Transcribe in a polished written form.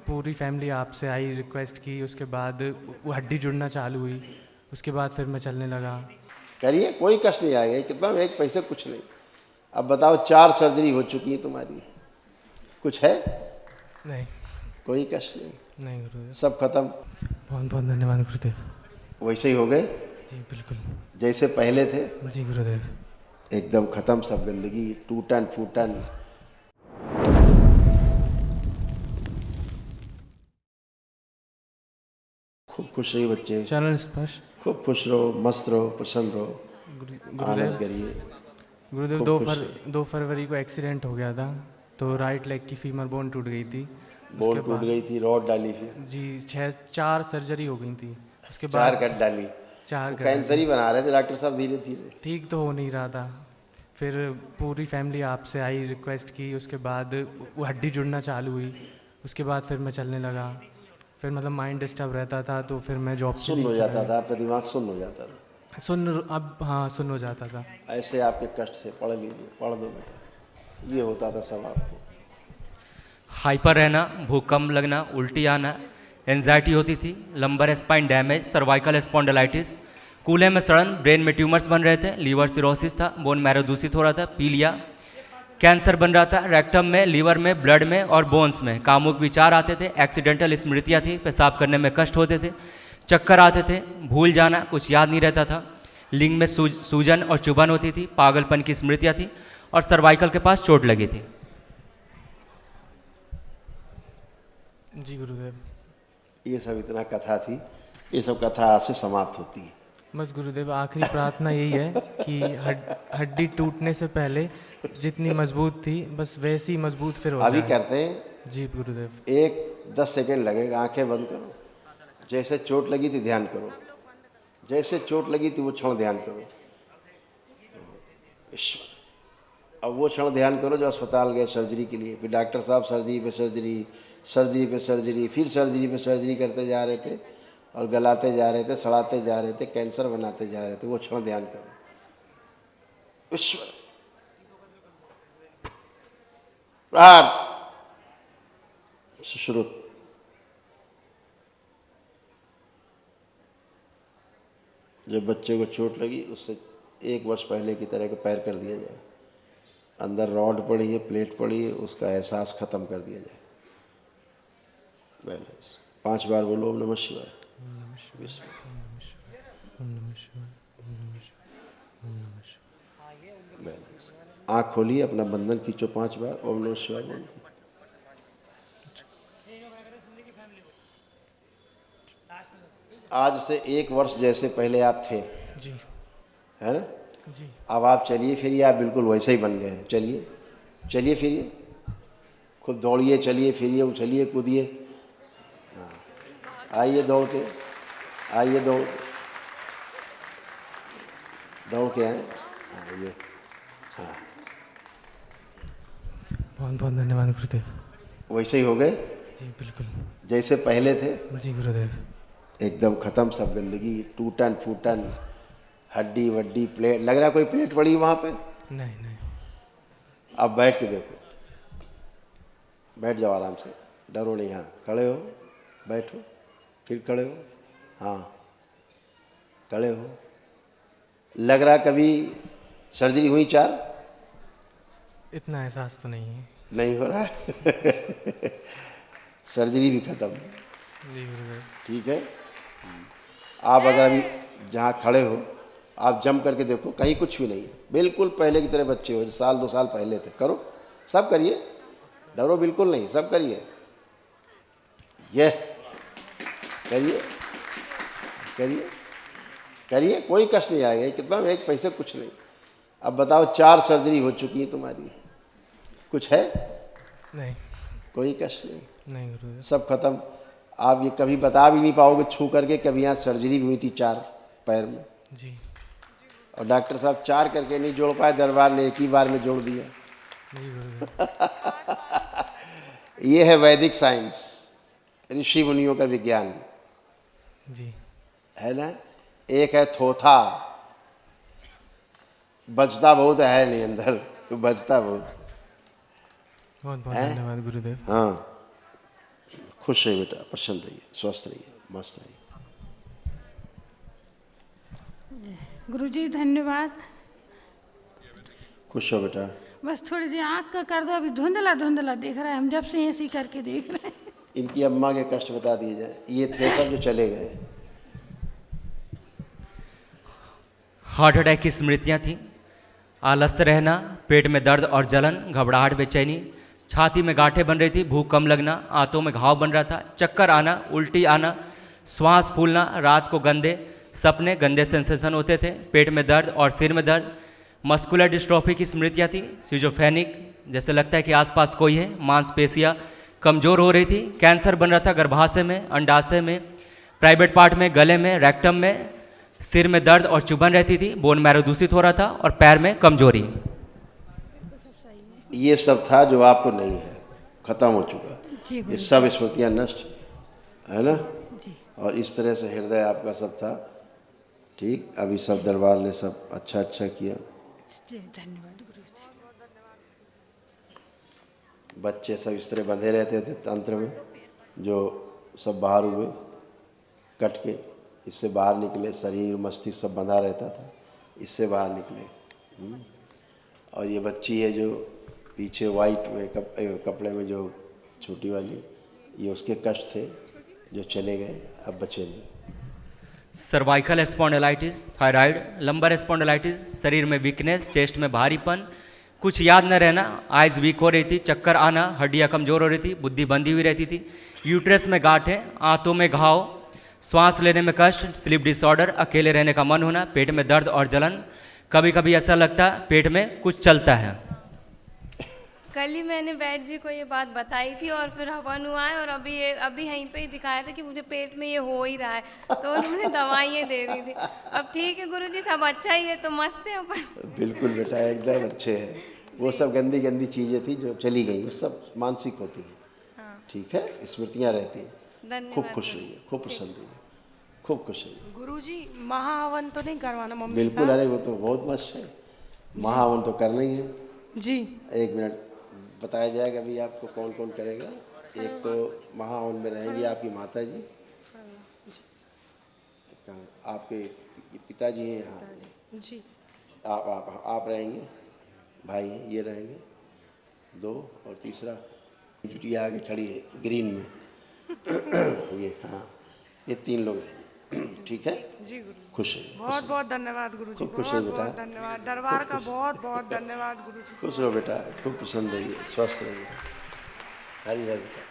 पूरी फैमिली आपसे आई, रिक्वेस्ट की, उसके बाद वो हड्डी जुड़ना चालू हुई, उसके बाद फिर मैं चलने लगा। करिए, कोई कष्ट नहीं आएगा, कितना एक पैसे कुछ नहीं। अब बताओ 4 सर्जरी हो चुकी है तुम्हारी, कुछ है? नहीं, कोई कष्ट नहीं, नहीं गुरुदेव। सब खत्म। बहुत बहुत धन्यवाद गुरुदेव। वैसे ही हो गए जी बिल्कुल। जैसे पहले थे, जी गुरुदेव। एकदम खत्म सब गंदगी, टूटन फूटन। खूब खुश रहिए बच्चे, चरण स्पर्श। खूब खुश रहो, मस्त रहो, प्रसन्न रहो, आनंद गुरुदेव, करिए। गुरुदेव खूब खुश रहिए। 2 फरवरी को एक्सीडेंट हो गया था, तो राइट लेग की फीमर बोन टूट गई थी। बोन उसके टूट बाद गई थी, रॉड डाली फिर जी 4 सर्जरी हो गई थी। उसके 4 बाद कट डाली। 4 वो कर कैंसर ही बना रहे थे डॉक्टर साहब धीरे धीरे। ठीक तो हो नहीं रहा था। फिर पूरी फैमिली आपसे आई, रिक्वेस्ट की, उसके बाद वो हड्डी जुड़ना चालू हुई, उसके बाद फिर मैं चलने लगा। फिर मतलब माइंड डिस्टर्ब रहता था, तो फिर मैं जॉब के सुन्न लिए हो चला जाता गया। था, आपका दिमाग सुन्न हो जाता था। अब हाँ सुन हो जाता था। ऐसे आपके कष्ट थे, पढ़ लीजिए, पढ़ दो बेटा, ये होता था सब आपको। हाइपर रहना, भूकंप लगना, उल्टी आना, एंजाइटी होती थी, lumbar spine damage, cervical spondylitis, कूल्हे में सड़न, ब्रेन में ट्यूमर्स बन रहे थे, लीवर सिरोसिस था, बोन मैरो दूषित हो रहा था, पीलिया, कैंसर बन रहा था, रेक्टम में, लीवर में, ब्लड में और बोन्स में, कामुक विचार आते थे, एक्सीडेंटल स्मृतियाँ थी, पेशाब करने में कष्ट होते थे, चक्कर आते थे, भूल जाना, कुछ याद नहीं रहता था, लिंग में सूजन और चुभन होती थी, पागलपन की स्मृतियाँ थी और सर्वाइकल के पास चोट लगी थी। जी गुरुदेव। ये सब इतना कथा थी, ये सब कथा आज से समाप्त होती है। बस गुरुदेव आखिरी प्रार्थना यही है कि हड्डी टूटने से पहले जितनी मजबूत थी बस वैसी ही मजबूत फिर हो अभी जाए। करते हैं, जी गुरुदेव। 10 सेकेंड लगेगा, आंखें बंद करो। जैसे चोट लगी थी ध्यान करो, जैसे चोट लगी थी वो क्षण ध्यान करो। ईश्वर, अब वो क्षण ध्यान करो जो अस्पताल गए सर्जरी के लिए, फिर डॉक्टर साहब सर्जरी पे सर्जरी, सर्जरी पे सर्जरी, फिर सर्जरी पे सर्जरी करते जा रहे थे और गलाते जा रहे थे, सड़ाते जा रहे थे, कैंसर बनाते जा रहे थे। वो क्षण ध्यान करो। ईश्वर प्राण सुश्रुत। जब बच्चे को चोट लगी उससे 1 वर्ष पहले की तरह का पैर कर दिया जाए, अंदर रॉड पड़ी है, प्लेट पड़ी है, उसका एहसास खत्म कर दिया जाए। बैलेंस 5 बार बोलो ओम नमः शिवाय। बैलेंस। आँख खोलिए, अपना बंधन खींचो 5 बार, ओम नमः शिवाय बोलो। आज से 1 वर्ष जैसे पहले आप थे, जी। है ना? जी। अब आप चलिए फिरिए, आप बिल्कुल वैसे ही बन गए हैं। चलिए, चलिए फिरिए, खुद दौड़िए, चलिए फिरिए, उछलिए, कूदिए। हाँ, आइए दौड़ के, आइए दौड़ के आए, आइए। हाँ, बहुत बहुत धन्यवाद गुरुदेव। वैसे ही हो गए जी बिल्कुल। जैसे पहले थे, जी गुरुदेव। एकदम खत्म सब गंदगी, टूटन फूटन, हड्डी वड्डी, प्लेट, लग रहा कोई प्लेट पड़ी वहाँ पे? नहीं नहीं। अब बैठ के देखो, बैठ जाओ आराम से, डरो नहीं। हाँ, खड़े हो, बैठो, फिर खड़े हो, हाँ खड़े हो। लग रहा कभी सर्जरी हुई 4? इतना एहसास तो नहीं है। नहीं हो रहा है। सर्जरी भी खत्म। जी गुरुदेव। ठीक है। आप अगर अभी जहाँ खड़े हो आप जम करके देखो, कहीं कुछ भी नहीं है, बिल्कुल पहले की तरह बच्चे हो, साल 2 साल पहले थे। करो, सब करिए, डरो बिल्कुल नहीं, सब करिए, ये करिए, करिए, करिए, कोई कष्ट नहीं आएगा, कितना एक पैसे कुछ नहीं। अब बताओ 4 सर्जरी हो चुकी है तुम्हारी, कुछ है? नहीं। कोई कष्ट नहीं, नहीं गुरुदेव। सब खत्म। आप ये कभी बता भी नहीं पाओगे छू करके, कभी यहाँ सर्जरी भी हुई थी 4 पैर में। जी। और डॉक्टर साहब 4 करके नहीं जोड़ पाए, दरबार ने 1 ही बार में जोड़ दिया। जी गुरुदेव। ये है वैदिक साइंस, ऋषि मुनियों का विज्ञान, जी। है ना? एक है थोथा, बचता बहुत है नहीं अंदर, बचता बहुत। बहुत बहुत धन्यवाद गुरुदेव। हाँ, खुश रहिए बेटा, प्रसन्न रहिए, स्वस्थ रहिए, मस्त रहिए। गुरुजी धन्यवाद। खुश हो बेटा। बस थोड़ी सी आँख का कर दो, अभी धुंधला धुंधला दिख रहा है, हम जब से ऐसी करके देख रहे हैं। इनकी अम्मा के कष्ट बता दिए जाए, ये थे सब जो चले गए। हार्ट अटैक की स्मृतियाँ थीं, आलस्य रहना, पेट में दर्द और जलन, घबराहट, बेचैनी, छाती में गांठें बन रही थी, भूख कम लगना, आंतों में घाव बन रहा था, चक्कर आना, उल्टी आना, श्वास फूलना, रात को गंदे सपने, गंदे सेंसेशन होते थे, पेट में दर्द और सिर में दर्द, मस्कुलर डिस्ट्रॉफी की स्मृतियाँ थी, सिजोफ्रेनिक, जैसे लगता है कि आसपास कोई है, मांसपेशियाँ कमज़ोर हो रही थी, कैंसर बन रहा था गर्भाशय में, अंडाशय में, प्राइवेट पार्ट में, गले में, रेक्टम में, सिर में दर्द और चुभन रहती थी, बोन मैरो दूषित हो रहा था और पैर में कमजोरी। ये सब था जो आपको नहीं है, खत्म हो चुका, ये सब स्मृतियाँ नष्ट है ना। और इस तरह से हृदय आपका सब था ठीक। अभी सब दरबार ने सब अच्छा अच्छा किया। धन्यवाद गुरुजी। बच्चे सब इस तरह बंधे रहते थे तंत्र में, जो सब बाहर हुए कट के, इससे बाहर निकले, शरीर मस्तिष्क सब बंधा रहता था, इससे बाहर निकले। और ये बच्ची है जो पीछे वाइट में कपड़े में जो छोटी वाली, ये उसके कष्ट थे जो चले गए, अब बचे नहीं। Cervical spondylitis, thyroid, lumbar spondylitis, शरीर में वीकनेस, चेस्ट में भारीपन, कुछ याद न रहना, आइज वीक हो रही थी, चक्कर आना, हड्डियाँ कमज़ोर हो रही थी, बुद्धि बंधी हुई रहती थी, यूट्रस में गांठें, आंतों में घाव, श्वास लेने में कष्ट, स्लीप डिसऑर्डर, अकेले रहने का मन होना, पेट में दर्द और जलन, कभी कभी ऐसा लगता पेट में कुछ चलता है। कल ही मैंने वैद्य जी को ये बात बताई थी और फिर हवन हुआ है और अभी यहीं पे ही दिखाया था कि मुझे पेट में ये हो ही रहा है, तो उन्होंने दवाइयाँ दे दी थी। अब ठीक है गुरुजी, सब अच्छा ही है, तो मस्त है अपन। बिल्कुल बेटा, एकदम अच्छे हैं। वो सब गंदी गंदी चीज़ें थी जो चली गई, वो सब मानसिक होती हैं। हाँ। ठीक है, स्मृतियाँ रहती हैं। खूब खुश रहिए, खूब प्रसन्न रहिए, खूब खुश रहिए। गुरुजी महाहवन तो नहीं करवाना मम्मी? बिल्कुल, अरे वो तो बहुत मस्त है, महाहवन तो करना ही है जी। 1 मिनट बताया जाएगा अभी आपको कौन कौन करेगा। एक तो महाहवन में रहेंगी आपकी माता जी, आपके पिताजी हैं यहाँ जी, आप रहेंगे, भाई हैं ये रहेंगे 2, और तीसरा जुटिया आगे खड़ी है ग्रीन में ये, हाँ, ये 3 लोग रहेंगे। ठीक है जी गुरु, खुश है। बहुत बहुत धन्यवाद गुरुजी, खूब खुश रहो बेटा, धन्यवाद, दरबार का बहुत बहुत धन्यवाद गुरुजी। खुश रहो बेटा, खूब प्रसन्न रहिए, स्वस्थ रहिए। हरि हर बेटा।